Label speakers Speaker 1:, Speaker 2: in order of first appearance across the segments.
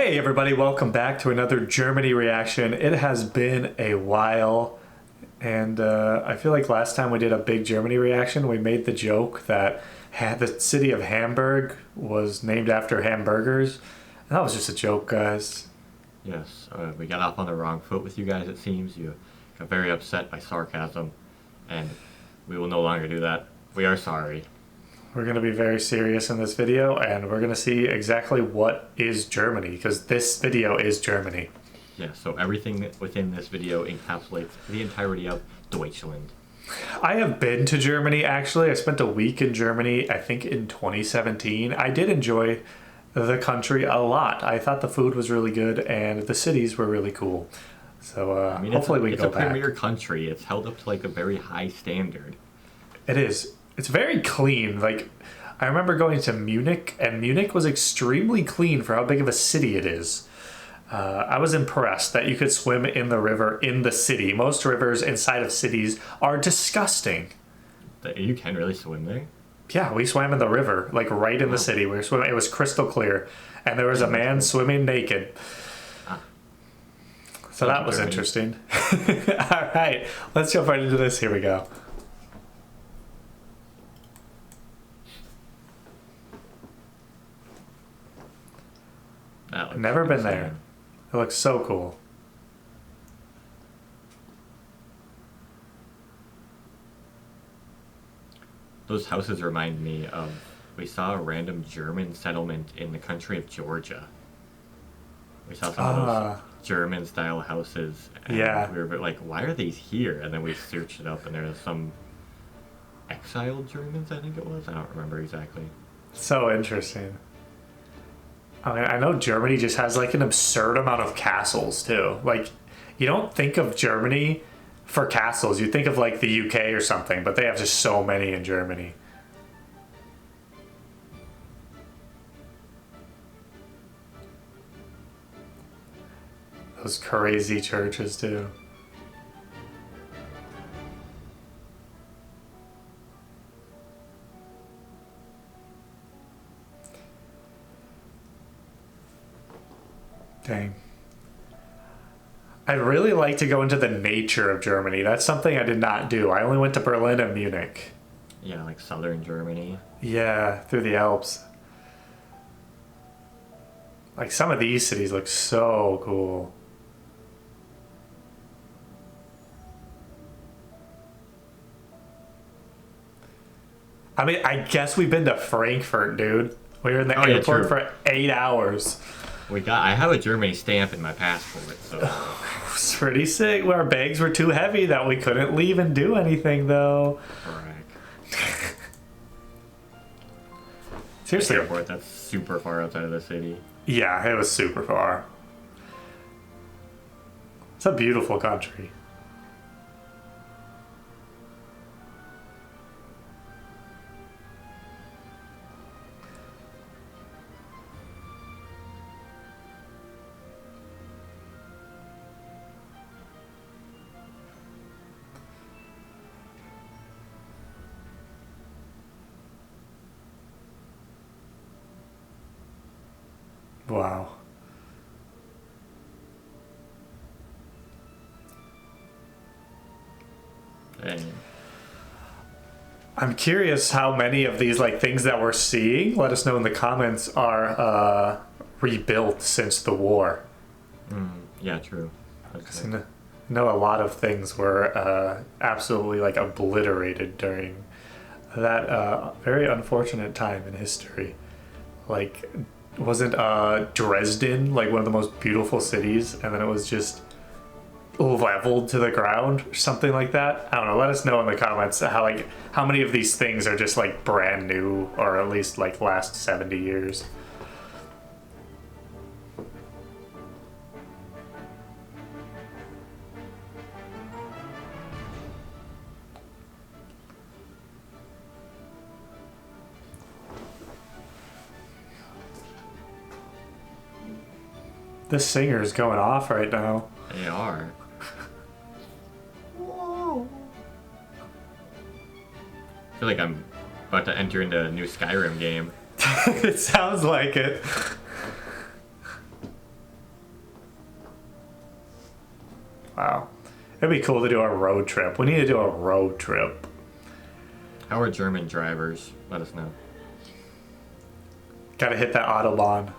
Speaker 1: Hey everybody, welcome back to another Germany reaction. It has been a while, and I feel like last time we did a big Germany reaction, we made the joke that the city of Hamburg was named after hamburgers. And that was just a joke, guys.
Speaker 2: Yes, we got off on the wrong foot with you guys, it seems. You got very upset by sarcasm, and we will no longer do that. We are sorry.
Speaker 1: We're going to be very serious in this video, and we're going to see exactly what is Germany, because this video is Germany.
Speaker 2: Yeah, so everything within this video encapsulates the entirety of Deutschland.
Speaker 1: I have been to Germany, actually. I spent a week in Germany, I think in 2017. I did enjoy the country a lot. I thought the food was really good, and the cities were really cool. So hopefully we can go back.
Speaker 2: It's a premier country. It's held up to like a very high standard.
Speaker 1: It is. It's very clean. Like, I remember going to Munich, and Munich was extremely clean for how big of a city it is. I was impressed that you could swim in the river in the city. Most rivers inside of cities are disgusting.
Speaker 2: You can really swim there?
Speaker 1: Yeah, we swam in the river, like right in the city. We were swimming. It was crystal clear, and there was a man swimming naked. So that was interesting. All right, let's jump right into this. Here we go. Never been there. It looks so cool.
Speaker 2: Those houses remind me of, we saw a random German settlement in the country of Georgia. We saw some of those German style houses. And we were like, why are these here? And then we searched it up and there was some exiled Germans, I think it was. I don't remember exactly.
Speaker 1: So interesting. I mean, I know Germany just has like an absurd amount of castles too. Like, you don't think of Germany for castles. You think of like the UK or something, but they have just so many in Germany. Those crazy churches too. Dang. I'd really like to go into the nature of Germany. That's something I did not do. I only went to Berlin and Munich.
Speaker 2: Yeah, like southern Germany.
Speaker 1: Yeah, through the Alps. Like, some of these cities look so cool. I mean, I guess we've been to Frankfurt, dude. We were in the airport for 8 hours.
Speaker 2: I have a Germany stamp in my passport, so
Speaker 1: it's pretty sick. Our bags were too heavy that we couldn't leave and do anything, though.
Speaker 2: Correct.
Speaker 1: Seriously,
Speaker 2: airport that's super far outside of the city.
Speaker 1: Yeah, it was super far. It's a beautiful country. Wow.
Speaker 2: Dang.
Speaker 1: I'm curious how many of these like things that we're seeing, let us know in the comments, are rebuilt since the war.
Speaker 2: Yeah, true.
Speaker 1: I know a lot of things were absolutely like obliterated during that very unfortunate time in history. Like, wasn't Dresden like one of the most beautiful cities, and then it was just leveled to the ground or something like that? I don't know. Let us know in the comments how many of these things are just like brand new, or at least like last 70 years. This singer is going off right now.
Speaker 2: They are.
Speaker 1: Whoa.
Speaker 2: I feel like I'm about to enter into a new Skyrim game.
Speaker 1: It sounds like it. Wow. It'd be cool to do a road trip. We need to do a road trip.
Speaker 2: How are German drivers? Let us know.
Speaker 1: Gotta hit that Autobahn.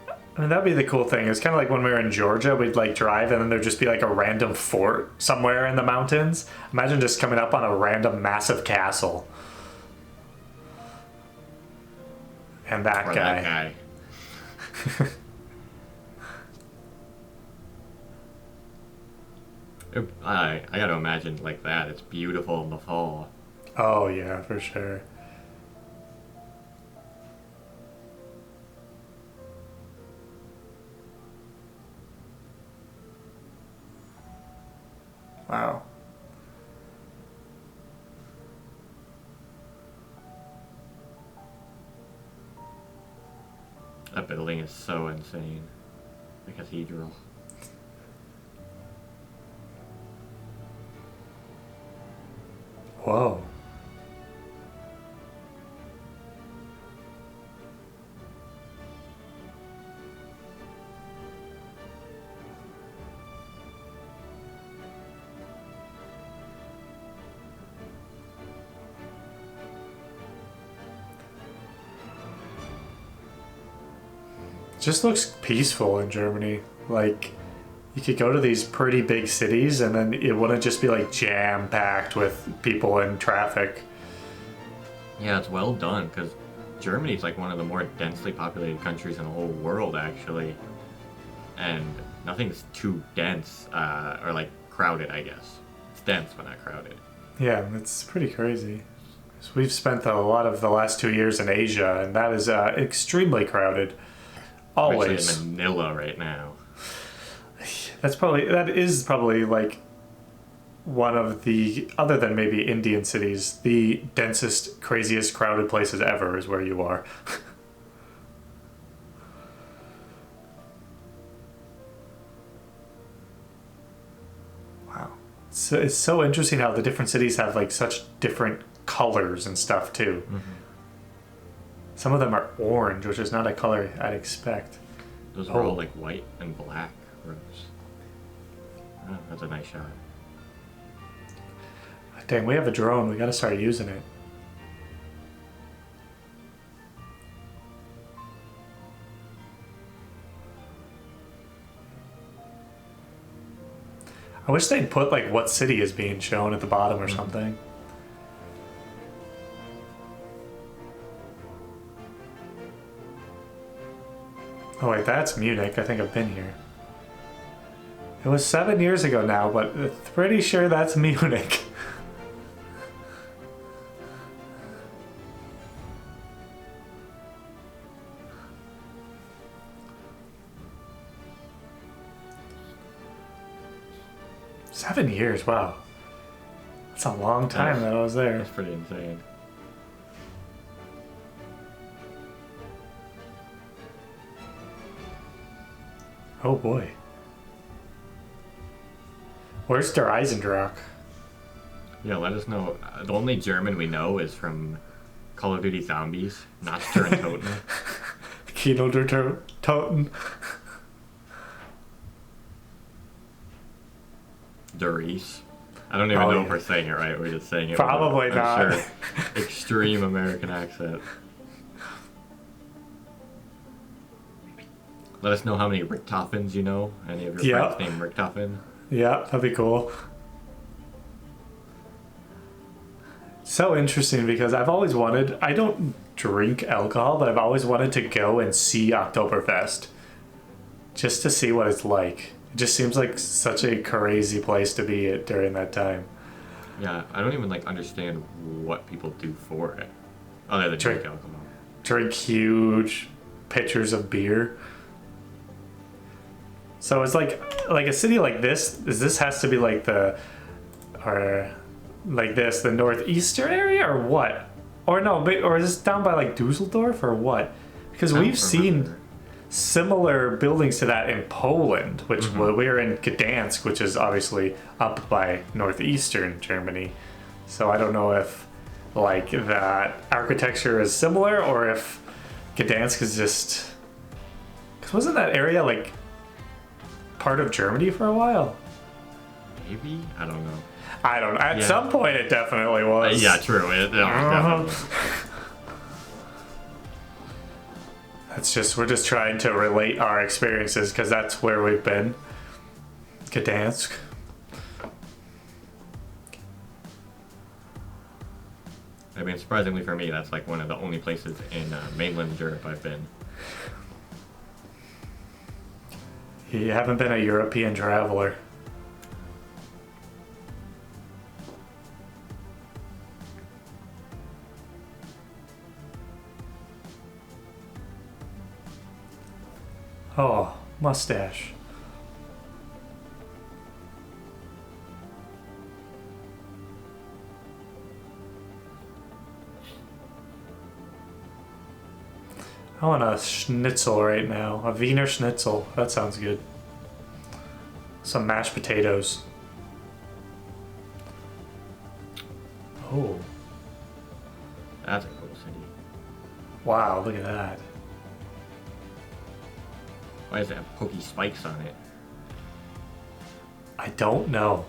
Speaker 1: I mean, that'd be the cool thing. It's kind of like when we were in Georgia, we'd like drive and then there'd just be like a random fort somewhere in the mountains. Imagine just coming up on a random massive castle. And that
Speaker 2: Or
Speaker 1: guy.
Speaker 2: that guy. I gotta imagine like that. It's beautiful in the fall.
Speaker 1: Oh, yeah, for sure. Wow.
Speaker 2: That building is so insane. The cathedral.
Speaker 1: Whoa. Just looks peaceful in Germany. Like, you could go to these pretty big cities and then it wouldn't just be like jam packed with people in traffic.
Speaker 2: Yeah, it's well done because Germany's like one of the more densely populated countries in the whole world, actually. And nothing's too dense or like crowded, I guess. It's dense but not crowded.
Speaker 1: Yeah, it's pretty crazy. So we've spent a lot of the last 2 years in Asia, and that is extremely crowded. Always.
Speaker 2: I'm actually in Manila right now.
Speaker 1: That is probably like one of the, other than maybe Indian cities, the densest, craziest, crowded places ever is where you are. Wow. So it's so interesting how the different cities have like such different colors and stuff too.
Speaker 2: Mm-hmm.
Speaker 1: Some of them are orange, which is not a color I'd expect.
Speaker 2: Those are all like white and black roofs. Oh, that's a nice shot.
Speaker 1: Dang, we have a drone. We gotta start using it. I wish they'd put like what city is being shown at the bottom or something. Oh wait, that's Munich. I think I've been here. It was 7 years ago now, but pretty sure that's Munich. Seven years, wow. That's a long time that I was there.
Speaker 2: That's pretty insane.
Speaker 1: Oh boy. Where's Der Eisendrache?
Speaker 2: Yeah, let us know. The only German we know is from Call of Duty Zombies, not Der and Toten.
Speaker 1: Kino der Toten.
Speaker 2: Doris. I don't even know if we're saying it right. We're just saying it.
Speaker 1: Probably
Speaker 2: with
Speaker 1: not.
Speaker 2: Sure, extreme American accent. Let us know how many Richtophens you know. Any of your friends named Richthofen?
Speaker 1: Yeah, that'd be cool. So interesting because I've always wanted, I don't drink alcohol, but I've always wanted to go and see Oktoberfest. Just to see what it's like. It just seems like such a crazy place to be at during that time.
Speaker 2: Yeah, I don't even like understand what people do for it. Other than drink alcohol.
Speaker 1: Drink huge pitchers of beer. So it's like a city like this. This has to be like the northeastern area or what? Or no, or is this down by like Dusseldorf or what? Because we've seen similar buildings to that in Poland, which we're in Gdansk, which is obviously up by northeastern Germany. So I don't know if like that architecture is similar or if Gdansk is just, because wasn't that area like part of Germany for a while?
Speaker 2: Maybe? I don't know.
Speaker 1: I don't know. At some point, it definitely was.
Speaker 2: Yeah, true. Definitely.
Speaker 1: We're just trying to relate our experiences because that's where we've been. Gdansk.
Speaker 2: I mean, surprisingly for me, that's like one of the only places in mainland Europe I've been.
Speaker 1: You haven't been a European traveler. Oh, mustache. I want a schnitzel right now. A Wiener Schnitzel. That sounds good. Some mashed potatoes. Oh.
Speaker 2: That's a cool city.
Speaker 1: Wow, look at that.
Speaker 2: Why does it have pokey spikes on it?
Speaker 1: I don't know.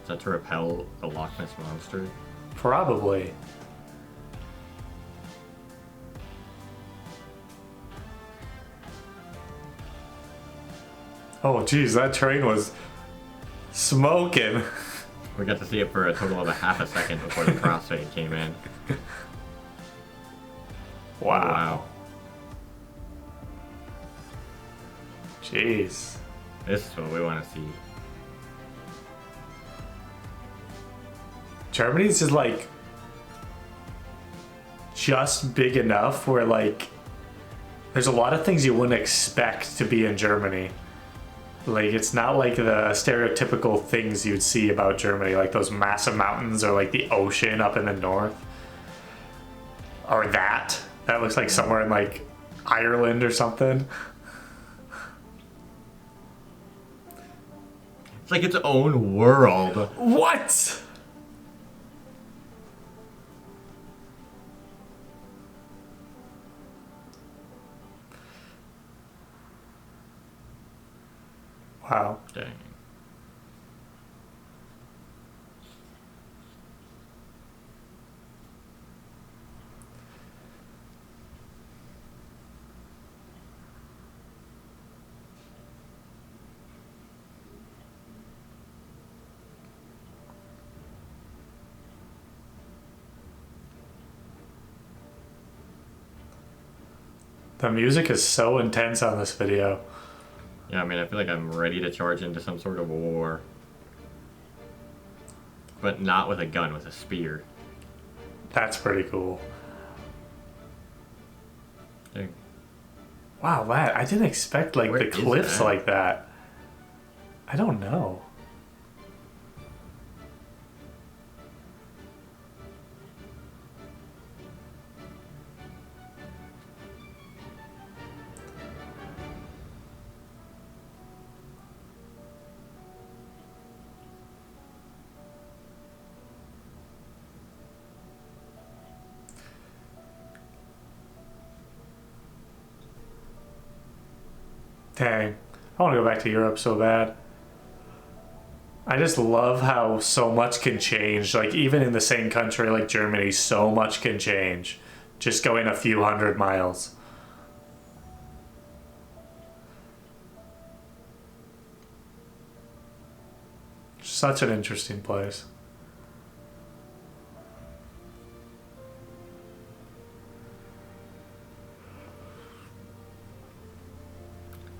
Speaker 2: Is that to repel the Loch Ness Monster?
Speaker 1: Probably. Oh, geez, that train was smoking.
Speaker 2: We got to see it for a total of a half a second before the crossfade came in.
Speaker 1: Wow.
Speaker 2: Oh, wow.
Speaker 1: Jeez.
Speaker 2: This is what we want to see.
Speaker 1: Germany's just like just big enough where like there's a lot of things you wouldn't expect to be in Germany. Like it's not like the stereotypical things you'd see about Germany, like those massive mountains or like the ocean up in the north. Or that. That looks like somewhere in like Ireland or something.
Speaker 2: It's like its own world.
Speaker 1: What? Wow.
Speaker 2: Dang.
Speaker 1: The music is so intense on this video.
Speaker 2: Yeah, I mean, I feel like I'm ready to charge into some sort of war. But not with a gun, with a spear.
Speaker 1: That's pretty cool.
Speaker 2: Dang.
Speaker 1: Wow, that I didn't expect like
Speaker 2: Where
Speaker 1: the
Speaker 2: is
Speaker 1: cliffs
Speaker 2: that?
Speaker 1: like that. I don't know. Dang. I want to go back to Europe so bad. I just love how so much can change. Like, even in the same country like Germany, so much can change. Just going a few hundred miles. Such an interesting place.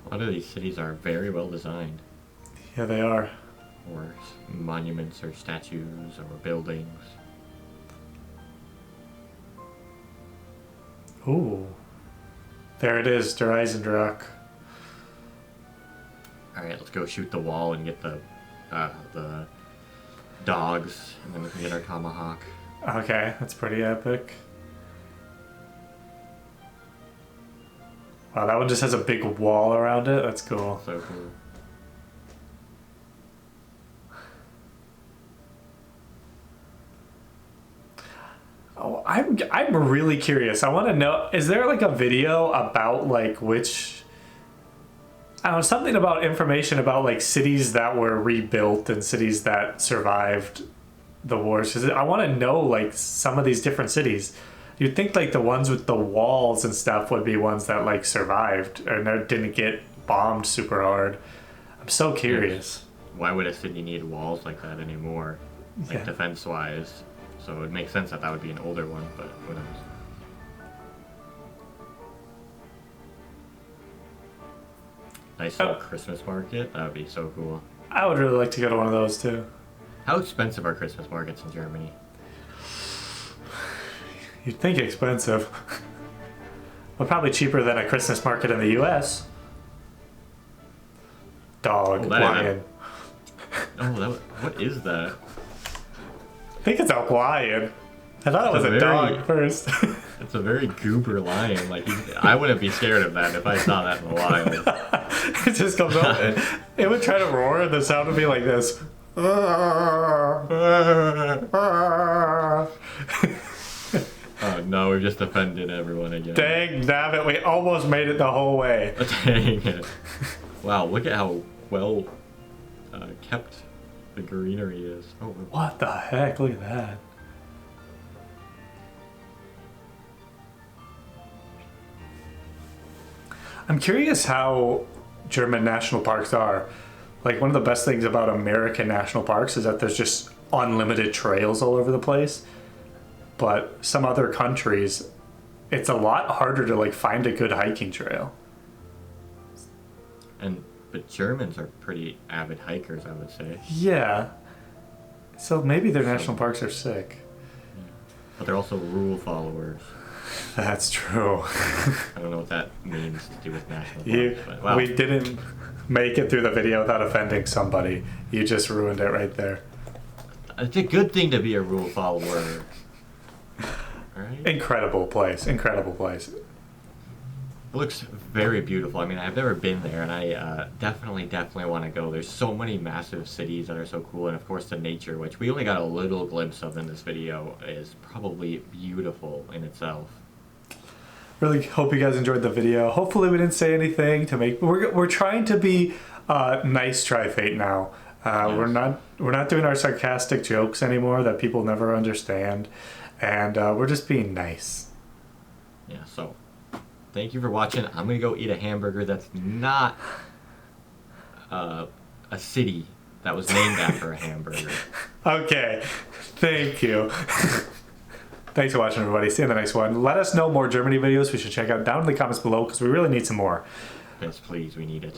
Speaker 2: A lot of these cities are very well designed.
Speaker 1: Yeah, they are.
Speaker 2: Or monuments or statues or buildings.
Speaker 1: Ooh. There it is, Der Eisendrache.
Speaker 2: Alright, let's go shoot the wall and get the dogs, and then we can get our tomahawk.
Speaker 1: Okay, that's pretty epic. Wow, that one just has a big wall around it. That's cool.
Speaker 2: So cool.
Speaker 1: Oh, I'm really curious. I want to know, is there like a video about like which I don't know, something about information about like cities that were rebuilt and cities that survived the wars. 'Cause I want to know like some of these different cities. You'd think like the ones with the walls and stuff would be ones that like survived and that didn't get bombed super hard. I'm so curious.
Speaker 2: Why would a city need walls like that anymore? Like defense-wise. So it would make sense that that would be an older one, but who knows? Nice little Christmas market. That would be so cool.
Speaker 1: I would really like to go to one of those too.
Speaker 2: How expensive are Christmas markets in Germany?
Speaker 1: You'd think expensive. But probably cheaper than a Christmas market in the US. Dog, lion.
Speaker 2: What is that?
Speaker 1: I think it's a lion. I thought it was a dog first.
Speaker 2: It's a very goober lion. Like I wouldn't be scared of that if I saw that in the wild.
Speaker 1: It just comes up. It would try to roar, and the sound would be like this.
Speaker 2: Oh no, we've just offended everyone again.
Speaker 1: Dang nabbit, we almost made it the whole way.
Speaker 2: Dang it. Wow, look at how well kept the greenery is. Oh,
Speaker 1: what the heck? Look at that. I'm curious how German national parks are. Like, one of the best things about American national parks is that there's just unlimited trails all over the place. But some other countries, it's a lot harder to like find a good hiking trail.
Speaker 2: But Germans are pretty avid hikers, I would say.
Speaker 1: Yeah. So maybe their national parks are sick.
Speaker 2: But they're also rule followers.
Speaker 1: That's true.
Speaker 2: I don't know what that means to do with national parks. But, wow.
Speaker 1: We didn't make it through the video without offending somebody. You just ruined it right there.
Speaker 2: It's a good thing to be a rule follower. Right?
Speaker 1: Incredible place. Incredible place.
Speaker 2: It looks very beautiful. I mean, I've never been there, and I definitely want to go. There's so many massive cities that are so cool, and of course the nature, which we only got a little glimpse of in this video, is probably beautiful in itself.
Speaker 1: Really hope you guys enjoyed the video. Hopefully we didn't say anything to make... We're trying to be nice Tri-Fate now. Yes. We're not doing our sarcastic jokes anymore that people never understand, and we're just being nice.
Speaker 2: Yeah, so... Thank you for watching. I'm going to go eat a hamburger that's not a city that was named after a hamburger.
Speaker 1: Okay. Thank you. Thanks for watching, everybody. See you in the next one. Let us know more Germany videos we should check out down in the comments below because we really need some more.
Speaker 2: Yes, please. We need it.